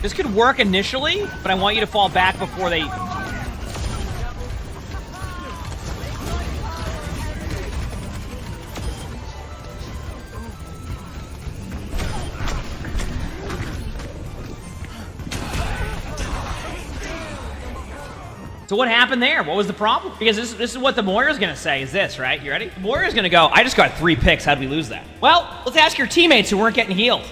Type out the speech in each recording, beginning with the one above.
This could work initially, but I want you to fall back before they... So what happened there? What was the problem? Because this is what the Moira's gonna say, is this, right? You ready? The Moira's gonna go, I just got 3 picks, how'd we lose that? Well, let's ask your teammates who weren't getting healed.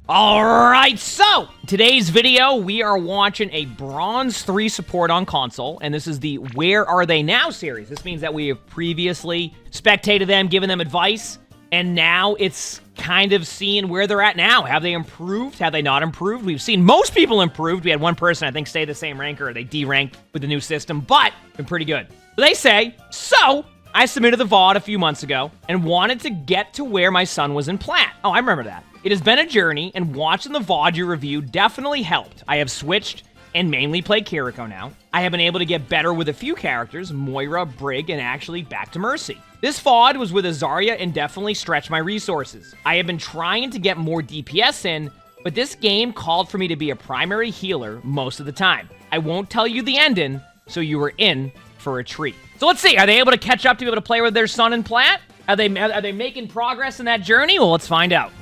Alright, so, today's video, we are watching a Bronze 3 support on console, and this is the Where Are They Now series. This means that we have previously spectated them, given them advice, and now it's kind of seeing where they're at now. Have they improved? Have they not improved? We've seen most people improved. We had one person, I think, stay the same rank, or they de-ranked with the new system, but been pretty good. So they say, so I submitted the VOD a few months ago and wanted to get to where my son was in plat. Oh, I remember that. It has been a journey, and watching the VOD you reviewed definitely helped. I have switched and mainly play Kiriko now. I have been able to get better with a few characters, Moira, Brig, and actually back to Mercy. This VOD was with a Zarya and definitely stretched my resources. I have been trying to get more DPS in, but this game called for me to be a primary healer most of the time. I won't tell you the ending, so you are in for a treat. So let's see, are they able to catch up to be able to play with their son in plat? Are they making progress in that journey? Well, let's find out.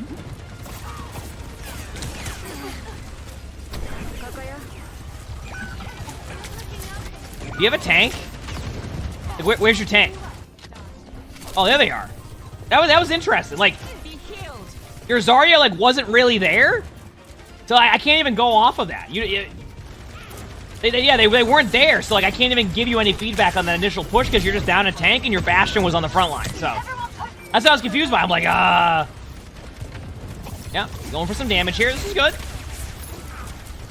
Do you have a tank? Where's your tank? Oh, there they are. That was interesting. Like, your Zarya, like, wasn't really there? So I can't even go off of that. They weren't there, so, like, I can't even give you any feedback on that initial push because you're just down a tank and your Bastion was on the front line, so. That's what I was confused by. I'm like, yeah, going for some damage here. This is good.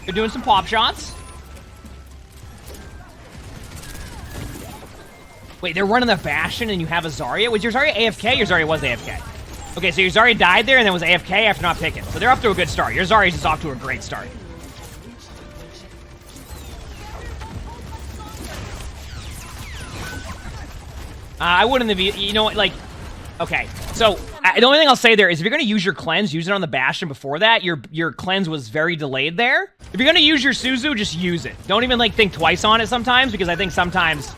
They're doing some pop shots. Wait, they're running the Bastion and you have a Zarya? Was your Zarya AFK? Your Zarya was AFK. Okay, so your Zarya died there and then was AFK after not picking. So they're up to a good start. Your Zarya's just off to a great start. I wouldn't have, you know what, like, okay. So, the only thing I'll say there is if you're going to use your cleanse, use it on the Bastion before that. Your cleanse was very delayed there. If you're going to use your Suzu, just use it. Don't even, like, think twice on it sometimes, because I think sometimes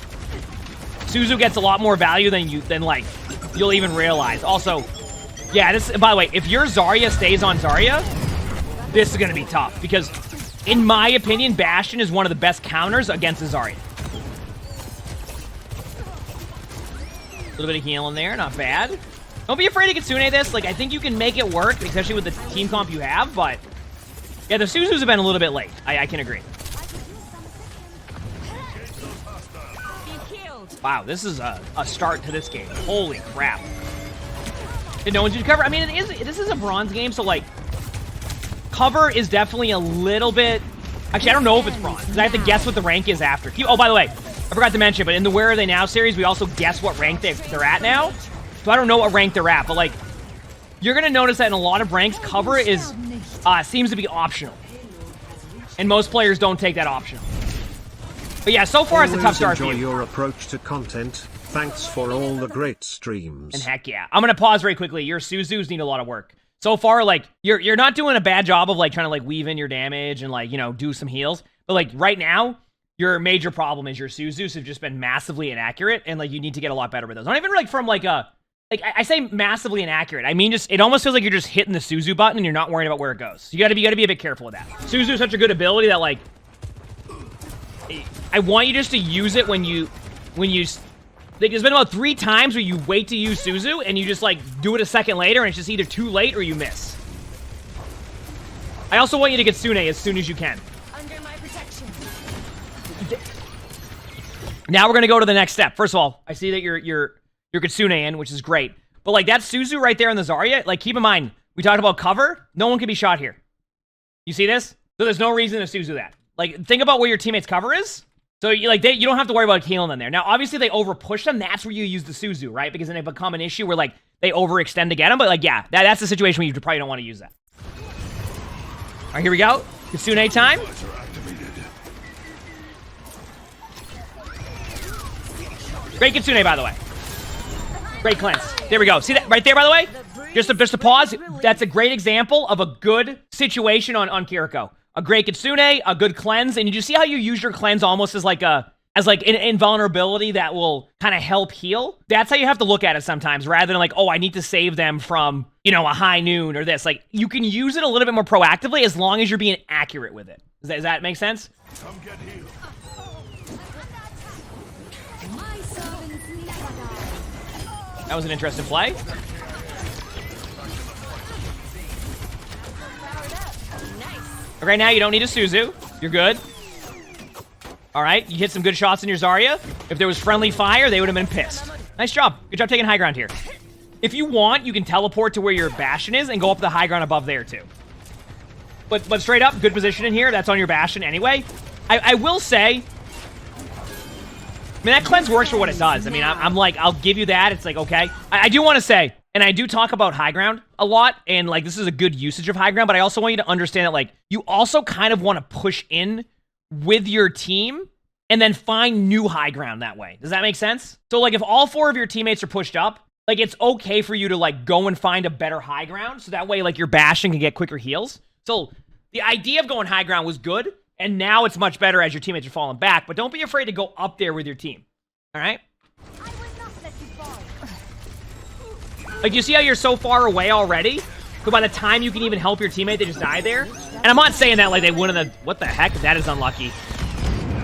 Suzu gets a lot more value than you'll even realize. Also, yeah, this, by the way, if your Zarya stays on Zarya, this is going to be tough, because in my opinion, Bastion is one of the best counters against a Zarya. A little bit of healing there, not bad. Don't be afraid to Kitsune this. Like, I think you can make it work, especially with the team comp you have, but yeah, the Suzus have been a little bit late. I can agree. Wow, this is a start to this game. Holy crap. Did no one do cover? I mean, this is a bronze game, so, like, cover is definitely a little bit... Actually, I don't know if it's bronze, because I have to guess what the rank is after. Oh, by the way, I forgot to mention, but in the Where Are They Now series, we also guess what rank they're at now. So I don't know what rank they're at, but, like, you're going to notice that in a lot of ranks, cover is seems to be optional. And most players don't take that optional. But yeah, so far it's a tough start for you. Enjoy your approach to content. Thanks for all the great streams. And heck yeah. I'm going to pause very quickly. Your Suzus need a lot of work. So far, like, you're not doing a bad job of, like, trying to, like, weave in your damage and, like, you know, do some heals. But, like, right now, your major problem is your Suzus have just been massively inaccurate, and, like, you need to get a lot better with those. Not even, like, from, like, like, I say massively inaccurate. I mean, just, it almost feels like you're just hitting the Suzu button and you're not worrying about where it goes. So you gotta be a bit careful with that. Suzu is such a good ability that, like, I want you just to use it when you, like, there's been about 3 times where you wait to use Suzu and you just, like, do it a second later and it's just either too late or you miss. I also want you to get Kitsune as soon as you can. Under my protection. Now we're gonna go to the next step. First of all, I see that you're Kitsune in, which is great. But, like, that Suzu right there on the Zarya, like, keep in mind, we talked about cover. No one can be shot here. You see this? So there's no reason to Suzu that. Like, think about where your teammate's cover is. So, you don't have to worry about healing them there. Now, obviously, they over-push them. That's where you use the Suzu, right? Because then they become an issue where, like, they overextend to get them. But, like, yeah, that's the situation where you probably don't want to use that. All right, here we go. Kitsune time. Great Kitsune, by the way. Great cleanse. There we go. See that right there, by the way? Just a pause. That's a great example of a good situation on Kiriko. All a great Kitsune, a good cleanse, and you just see how you use your cleanse almost as like an invulnerability that will kind of help heal. That's how you have to look at it sometimes, rather than like, oh, I need to save them from, you know, a high noon or this. Like, you can use it a little bit more proactively as long as you're being accurate with it. Does that make sense? Come get healed. That was an interesting play. Right now, you don't need a Suzu. You're good. All right, you hit some good shots in your Zarya. If there was friendly fire, they would have been pissed. Nice job. Good job taking high ground here. If you want, you can teleport to where your Bastion is and go up the high ground above there, too. But straight up, good position in here. That's on your Bastion anyway. I will say, I mean, that cleanse works for what it does. I mean, I'm like, I'll give you that. It's like, okay. I do want to say, and I do talk about high ground a lot, and like, this is a good usage of high ground, but I also want you to understand that, like, you also kind of want to push in with your team and then find new high ground that way. Does that make sense? So, like, if all 4 of your teammates are pushed up, like, it's okay for you to, like, go and find a better high ground, so that way, like, your Bastion can get quicker heals. So, the idea of going high ground was good, and now it's much better as your teammates are falling back, but don't be afraid to go up there with your team. All right? Like, you see how you're so far away already? So by the time you can even help your teammate, they just die there? And I'm not saying that like they win in the... What the heck? That is unlucky.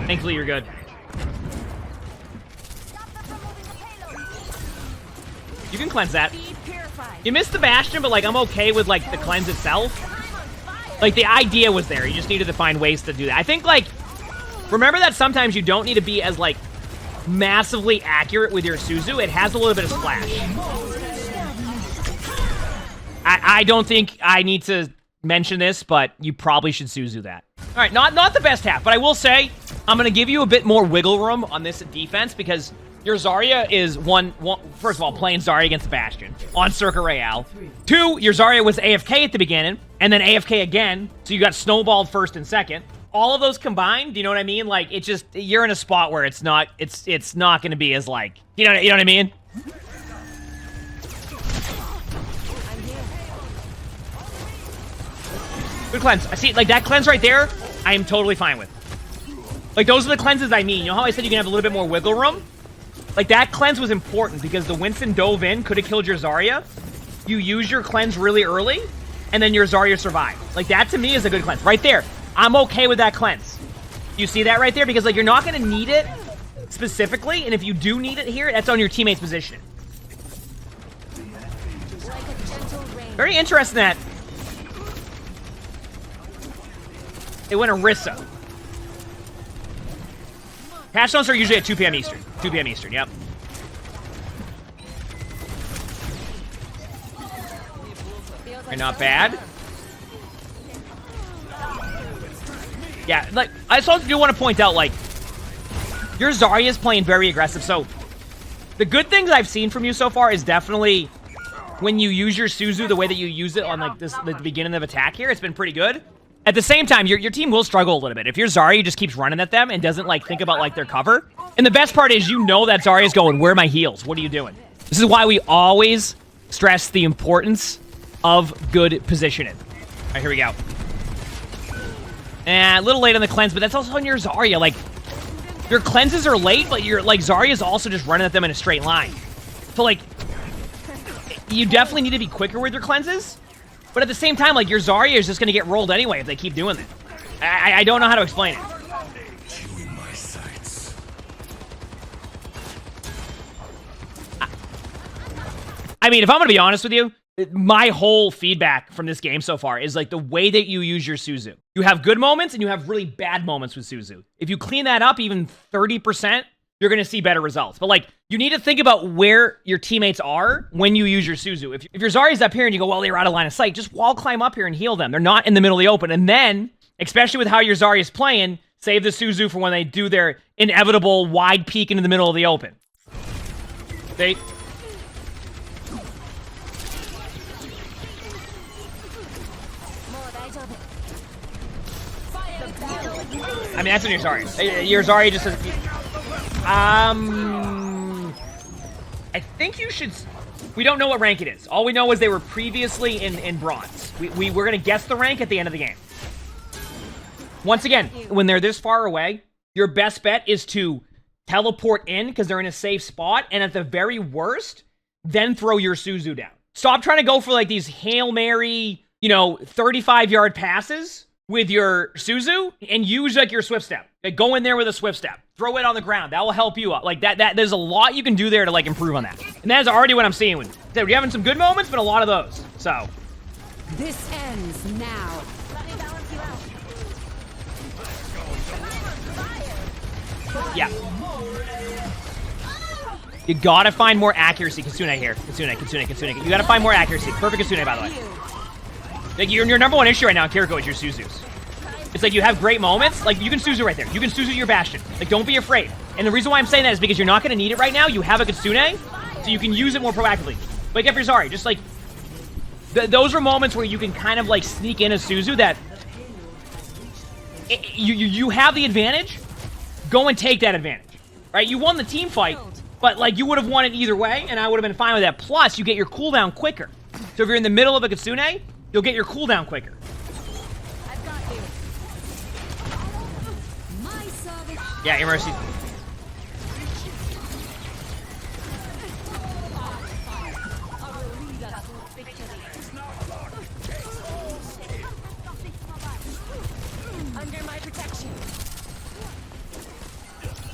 Thankfully, you're good. You can cleanse that. You missed the Bastion, but like I'm okay with like the cleanse itself. Like the idea was there. You just needed to find ways to do that. I think like... Remember that sometimes you don't need to be as like massively accurate with your Suzu. It has a little bit of splash. I don't think I need to mention this, but you probably should Suzu that. All right, not the best half, but I will say I'm going to give you a bit more wiggle room on this defense because your Zarya is one first of all, playing Zarya against Bastion on Circa Royale. 2, your Zarya was AFK at the beginning, and then AFK again, so you got snowballed first and second. All of those combined, do you know what I mean? Like, it just, you're in a spot where it's not going to be as like, you know what I mean? Good cleanse. I see, like, that cleanse right there, I am totally fine with. Like, those are the cleanses I mean. You know how I said you can have a little bit more wiggle room? Like, that cleanse was important because the Winston dove in, could have killed your Zarya. You use your cleanse really early, and then your Zarya survived. Like, that to me is a good cleanse. Right there. I'm okay with that cleanse. You see that right there? Because, like, you're not going to need it specifically, and if you do need it here, that's on your teammate's position. Very interesting that it went Orisa. Patchstones are usually at 2 p.m. Eastern. 2 p.m. Eastern, yep. Okay, not bad. Yeah, like, I also do want to point out, like, your Zarya is playing very aggressive, so the good things I've seen from you so far is definitely when you use your Suzu the way that you use it on, like, the beginning of attack here, it's been pretty good. At the same time, your team will struggle a little bit. If your Zarya just keeps running at them and doesn't, like, think about, like, their cover. And the best part is you know that Zarya's going, where are my heals? What are you doing? This is why we always stress the importance of good positioning. All right, here we go. A little late on the cleanse, but that's also on your Zarya. Like, your cleanses are late, but your, like, Zarya's also just running at them in a straight line. So, like, you definitely need to be quicker with your cleanses. But at the same time, like, your Zarya is just going to get rolled anyway if they keep doing it. I don't know how to explain it. I mean, if I'm going to be honest with you, my whole feedback from this game so far is, like, the way that you use your Suzu. You have good moments and you have really bad moments with Suzu. If you clean that up even 30%, you're going to see better results. But, like, you need to think about where your teammates are when you use your Suzu. If your Zarya's up here and you go, well, they were out of line of sight, just wall climb up here and heal them. They're not in the middle of the open. And then, especially with how your Zarya's playing, save the Suzu for when they do their inevitable wide peek into the middle of the open. They... I mean, that's on your Zarya. Your Zarya just says... I think you should... We don't know what rank it is. All we know is they were previously in bronze. We're going to guess the rank at the end of the game. Once again, when they're this far away, your best bet is to teleport in because they're in a safe spot, and at the very worst, then throw your Suzu down. Stop trying to go for like these Hail Mary, 35-yard passes with your Suzu and use like your Swift Step. Like, go in there with a Swift Step. Throw it on the ground. That will help you out. Like that there's a lot you can do there to like improve on that. And that is already what I'm seeing with. We're having some good moments, but a lot of those. So this ends now. Yeah. You gotta find more accuracy. Kitsune here. Kitsune. You gotta find more accuracy. Perfect Kitsune, by the way. Like, your number one issue right now in Kiriko is your Suzus. It's like you have great moments. Like, you can Suzu right there. You can Suzu your Bastion. Like, don't be afraid. And the reason why I'm saying that is because you're not gonna need it right now. You have a Kitsune, so you can use it more proactively. Wake up your Zari. Just like, those are moments where you can kind of like sneak in a Suzu that you have the advantage. Go and take that advantage, right? You won the team fight, but like you would have won it either way, and I would have been fine with that. Plus, you get your cooldown quicker. So if you're in the middle of a Kitsune, you'll get your cooldown quicker. I've got you. My service. Yeah, your mercy. Under my protection.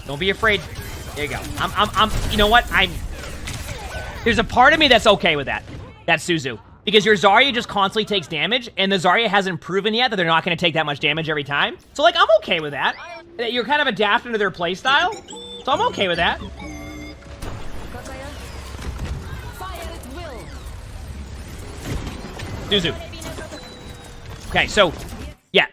Don't be afraid. There you go. You know what? There's a part of me that's okay with that. That's Suzu. Because your Zarya just constantly takes damage, and the Zarya hasn't proven yet that they're not going to take that much damage every time. So, like, I'm okay with that. You're kind of adapting to their playstyle. So I'm okay with that. Suzu. Okay, so, yeah.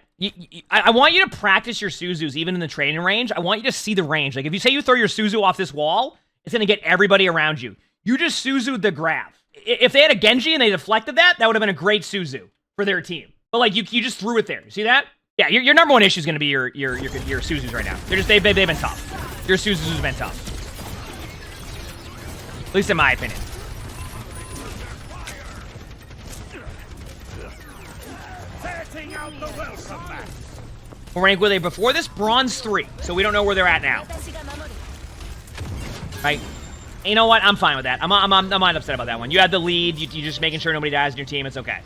I want you to practice your Suzus even in the training range. I want you to see the range. Like, if you say you throw your Suzu off this wall, it's going to get everybody around you. You just Suzu'd the grab. If they had a Genji and they deflected that, that would have been a great Suzu for their team. But, like, you just threw it there. You see that? Yeah, your number one issue is going to be your Suzus right now. They've been tough. Your Suzus have been tough. At least in my opinion. What rank were they before this? Bronze 3. So we don't know where they're at now. Right? And you know what? I'm fine with that. I'm not upset about that one. You had the lead. You're just making sure nobody dies in your team. It's okay.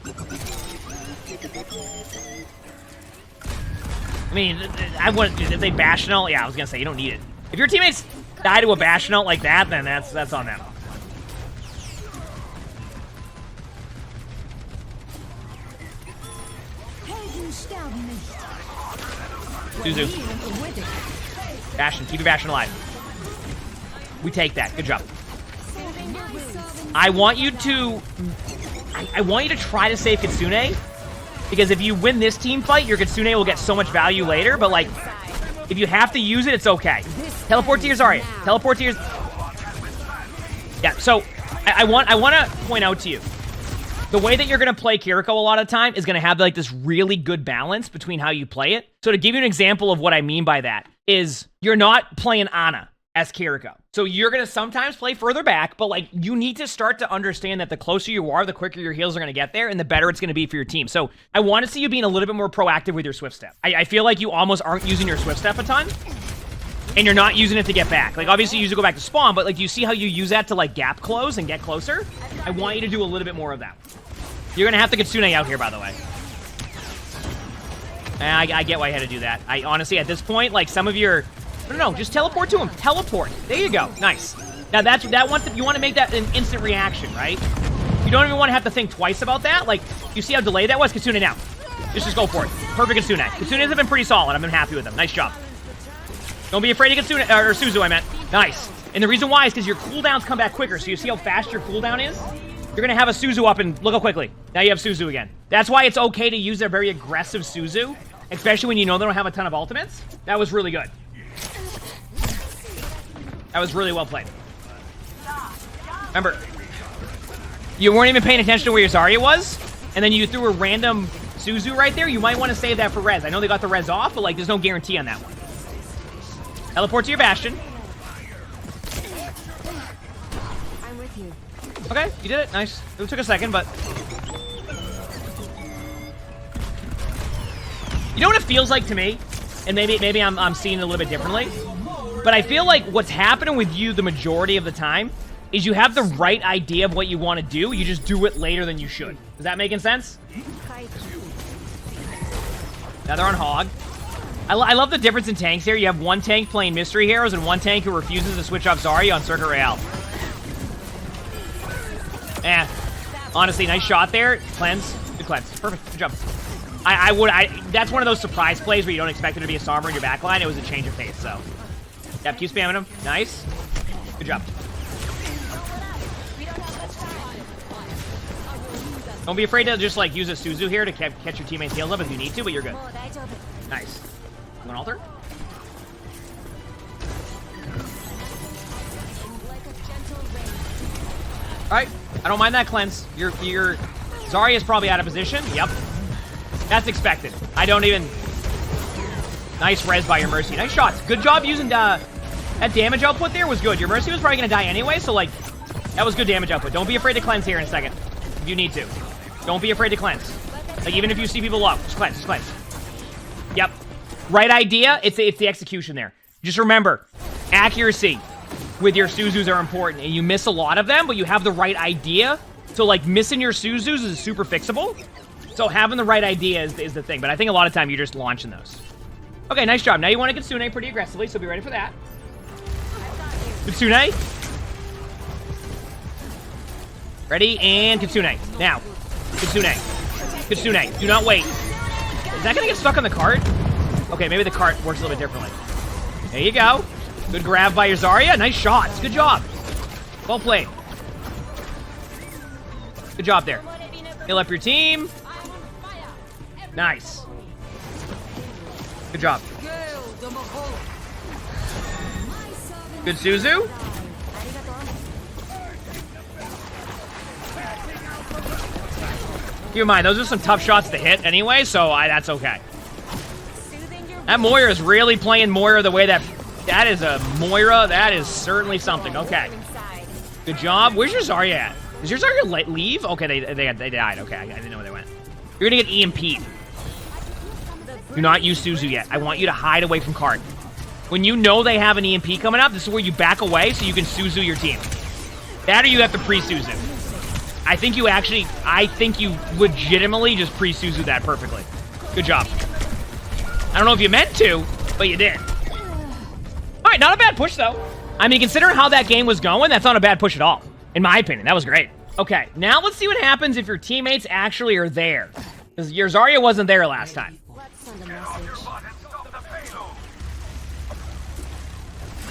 I mean, I wouldn't. If they Bastional, yeah, I was gonna say you don't need it. If your teammates die to a Bastional like that, then that's on them. Suzu. Bastion, keep your Bastion alive. We take that. Good job. I want you to try to save Kitsune, because if you win this team fight, your Kitsune will get so much value later, but like, if you have to use it, it's okay. Teleport to your Zarya. Teleport to your... Yeah, so, I want to point out to you, the way that you're going to play Kiriko a lot of the time is going to have like this really good balance between how you play it. So to give you an example of what I mean by that is you're not playing Ana as Kiriko. So you're going to sometimes play further back, but like you need to start to understand that the closer you are, the quicker your heals are going to get there and the better it's going to be for your team. So I want to see you being a little bit more proactive with your Swift Step. I feel like you almost aren't using your Swift Step a ton. And you're not using it to get back. Like, obviously, you use it to go back to spawn, but, like, you see how you use that to, like, gap close and get closer? I want you to do a little bit more of that. You're gonna have to get Kitsune out here, by the way. I get why you had to do that. I honestly, at this point, like, some of your... No, just teleport to him. Teleport. There you go. Nice. Now, you want to make that an instant reaction, right? You don't even want to have to think twice about that. Like, you see how delayed that was? Kitsune now. Just go for it. Perfect Kitsune. Kitsunes have been pretty solid. I've been happy with them. Nice job. Don't be afraid of Kitsune, or Suzu, I meant. Nice. And the reason why is because your cooldowns come back quicker. So you see how fast your cooldown is? You're going to have a Suzu up and look how quickly. Now you have Suzu again. That's why it's okay to use their very aggressive Suzu, especially when you know they don't have a ton of ultimates. That was really good. That was really well played. Remember, you weren't even paying attention to where your Zarya was, and then you threw a random Suzu right there. You might want to save that for res. I know they got the res off, but like, there's no guarantee on that one. Teleport to your Bastion. I'm with you. Okay, you did it. Nice. It took a second, but... You know what it feels like to me? And maybe I'm seeing it a little bit differently. But I feel like what's happening with you the majority of the time is you have the right idea of what you want to do. You just do it later than you should. Is that making sense? Now they're on Hog. I love the difference in tanks here. You have one tank playing Mystery Heroes and one tank who refuses to switch off Zarya on Circuit Royale. Honestly, nice shot there. Cleanse. Good cleanse. Perfect. Good job. That's one of those surprise plays where you don't expect there to be a Sombra in your backline. It was a change of pace, so. Yep, keep spamming him. Nice. Good job. Don't be afraid to just, like, use a Suzu here to catch your teammates' heals up if you need to, but you're good. Nice. One altar. Alright. I don't mind that cleanse. Your Zarya is probably out of position. Yep. That's expected. I don't even... Nice res by your Mercy. Nice shots. Good job using that damage output there was good. Your Mercy was probably going to die anyway, so, like, that was good damage output. Don't be afraid to cleanse here in a second if you need to. Don't be afraid to cleanse. Like, even if you see people low, just cleanse, just cleanse. Yep. Right idea, it's the execution there. Just remember, accuracy with your Suzus are important, and you miss a lot of them, but you have the right idea. So, like, missing your Suzus is super fixable. So having the right idea is the thing, but I think a lot of time you're just launching those. Okay, nice job. Now you want to Kitsune pretty aggressively, so be ready for that. Kitsune. Ready, and Kitsune. Now. Kitsune. Kitsune. Do not wait. Is that going to get stuck on the cart? Okay, maybe the cart works a little bit differently. There you go. Good grab by your Zarya. Nice shots. Good job. Well played. Good job there. Heal up your team. Nice. Good job. Good Suzu. Keep in mind, those are some tough shots to hit anyway, so that's okay. That Moira is really playing Moira the way that is a Moira. That is certainly something. Okay. Good job. Where's your Zarya at? Is your Zarya leave? Okay, they died. Okay, I didn't know where they went. You're going to get EMP'd. Do not use Suzu yet. I want you to hide away from Kart. When you know they have an EMP coming up, this is where you back away so you can Suzu your team. That or you have to pre-Suzu. I think you legitimately just pre-Suzu that perfectly. Good job. I don't know if you meant to, but you did. All right, not a bad push, though. I mean, considering how that game was going, that's not a bad push at all. In my opinion, that was great. Okay, now let's see what happens if your teammates actually are there. Because your Zarya wasn't there last time. Send a message.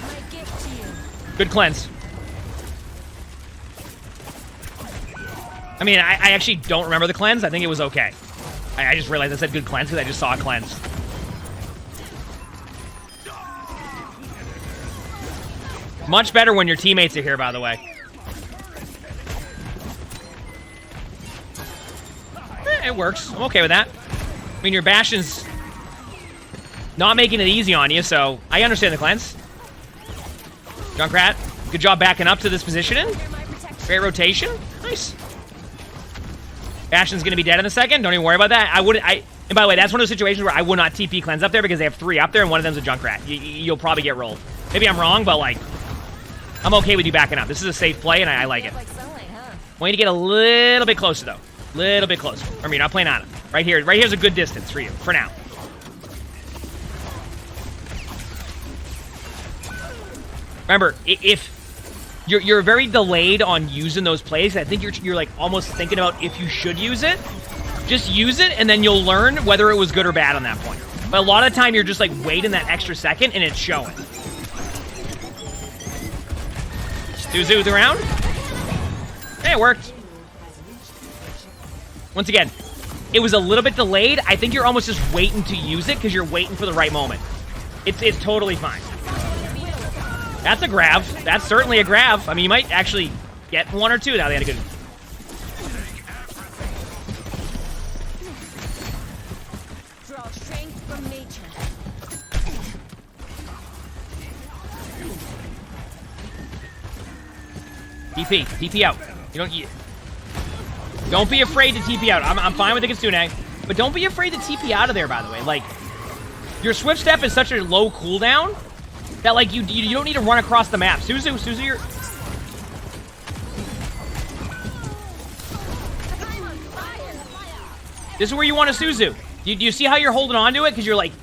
My gift to you. Good cleanse. I mean, I actually don't remember the cleanse. I think it was okay. I just realized I said good cleanse because I just saw a cleanse. Much better when your teammates are here, by the way. It works. I'm okay with that. I mean, your Bastion's not making it easy on you, so I understand the cleanse. Junkrat, good job backing up to this positioning. Great rotation. Nice. Bastion's going to be dead in a second. Don't even worry about that. And by the way, that's one of those situations where I would not TP cleanse up there because they have 3 up there and one of them's a Junkrat. You'll probably get rolled. Maybe I'm wrong, but, like, I'm okay with you backing up. This is a safe play, and I like it. Want you to get a little bit closer, though. Little bit closer. I mean, you're not playing on him. Right here. Right here's a good distance for you, for now. Remember, if you're very delayed on using those plays, I think you're like almost thinking about if you should use it. Just use it, and then you'll learn whether it was good or bad on that point. But a lot of the time, you're just like waiting that extra second, and it's showing. Suzu with the round. Hey, it worked. Once again, it was a little bit delayed. I think you're almost just waiting to use it because you're waiting for the right moment. It's totally fine. That's a grab. That's certainly a grab. I mean, you might actually get 1 or 2 now. They had a good... Draw strength from nature. TP out. Don't be afraid to TP out. I'm fine with the Kitsune, but don't be afraid to TP out of there, by the way. Like, Your swift step is such a low cooldown that like you don't need to run across the map. Suzu, you're... This is where you want to Suzu. Do you see how you're holding on to it? Because you're like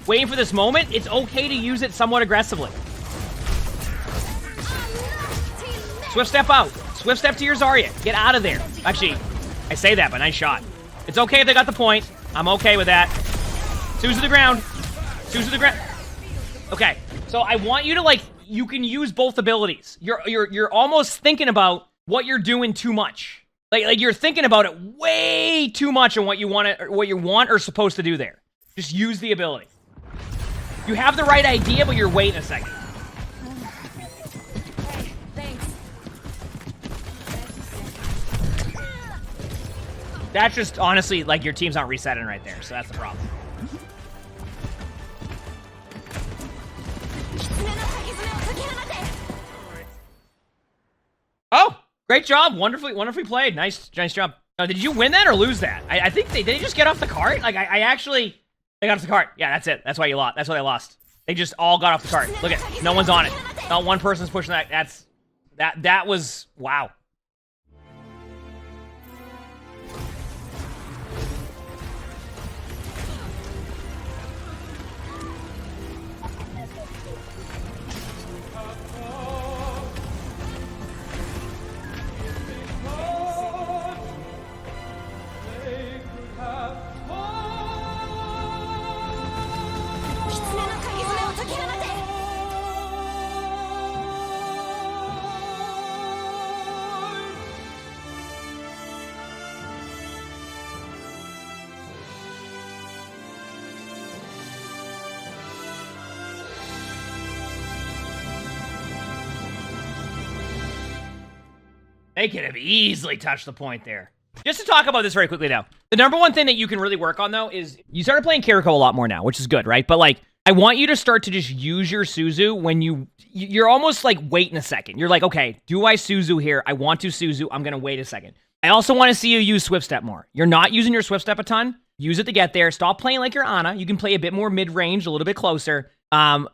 waiting for this moment. It's okay to use it somewhat aggressively. Swift step out. Swift step to your Zarya. Get out of there. Actually, I say that, but nice shot. It's okay if they got the point. I'm okay with that. Suzu the ground. Suzu the ground. Okay, so I want you to like, you can use both abilities. You're almost thinking about what you're doing too much. Like you're thinking about it way too much on what you want or supposed to do there. Just use the ability. You have the right idea, but you're waiting a second. Thanks. That's just honestly like your team's not resetting right there, so that's the problem. Oh, great job. Wonderfully played. Nice job. Did you win that or lose that? I think did they just get off the cart? Like I actually, they got off the cart. Yeah, that's it. That's why you lost. That's why they lost. They just all got off the cart. Look at, no one's on it. Not one person's pushing that. That was, wow. They could have easily touched the point there. Just to talk about this very quickly now. The number one thing that you can really work on, though, is you started playing Kiriko a lot more now, which is good, right? But, like, I want you to start to just use your Suzu when you're almost, like, waiting a second. You're like, okay, do I Suzu here? I want to Suzu. I'm going to wait a second. I also want to see you use Swift Step more. You're not using your Swift Step a ton. Use it to get there. Stop playing like you're Ana. You can play a bit more mid-range, a little bit closer.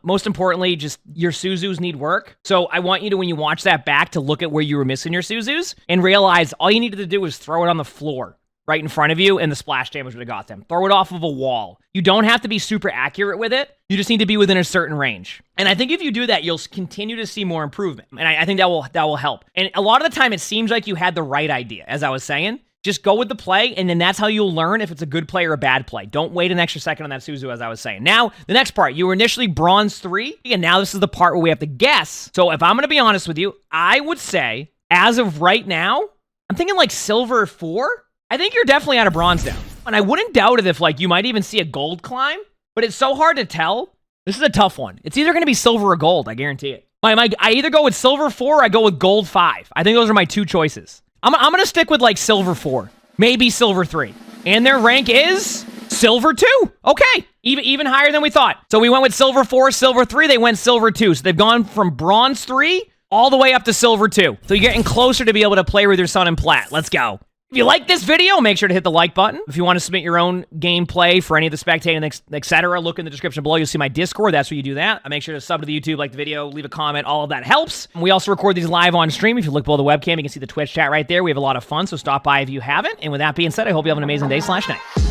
Most importantly, just your Suzus need work. So I want you to, when you watch that back, to look at where you were missing your Suzus and realize all you needed to do was throw it on the floor right in front of you and the splash damage would have got them. Throw it off of a wall. You don't have to be super accurate with it. You just need to be within a certain range. And I think if you do that, you'll continue to see more improvement. And I think that will help. And a lot of the time, it seems like you had the right idea, as I was saying. Just go with the play, and then that's how you'll learn if it's a good play or a bad play. Don't wait an extra second on that Suzu, as I was saying. Now, the next part. You were initially bronze 3, and now this is the part where we have to guess. So if I'm going to be honest with you, I would say, as of right now, I'm thinking like silver 4. I think you're definitely out of bronze now. And I wouldn't doubt it if like you might even see a gold climb, but it's so hard to tell. This is a tough one. It's either going to be silver or gold, I guarantee it. I either go with silver 4 or I go with gold 5. I think those are my two choices. I'm going to stick with like silver 4, maybe silver 3. And their rank is silver 2. Okay, even higher than we thought. So we went with silver 4, silver 3. They went silver 2. So they've gone from bronze 3 all the way up to silver 2. So you're getting closer to be able to play with your son in plat. Let's go. If you like this video, make sure to hit the like button. If you want to submit your own gameplay for any of the spectating, etc., look in the description below. You'll see my Discord. That's where you do that. Make sure to sub to the YouTube, like the video, leave a comment. All of that helps. And we also record these live on stream. If you look below the webcam, you can see the Twitch chat right there. We have a lot of fun, so stop by if you haven't. And with that being said, I hope you have an amazing day / night.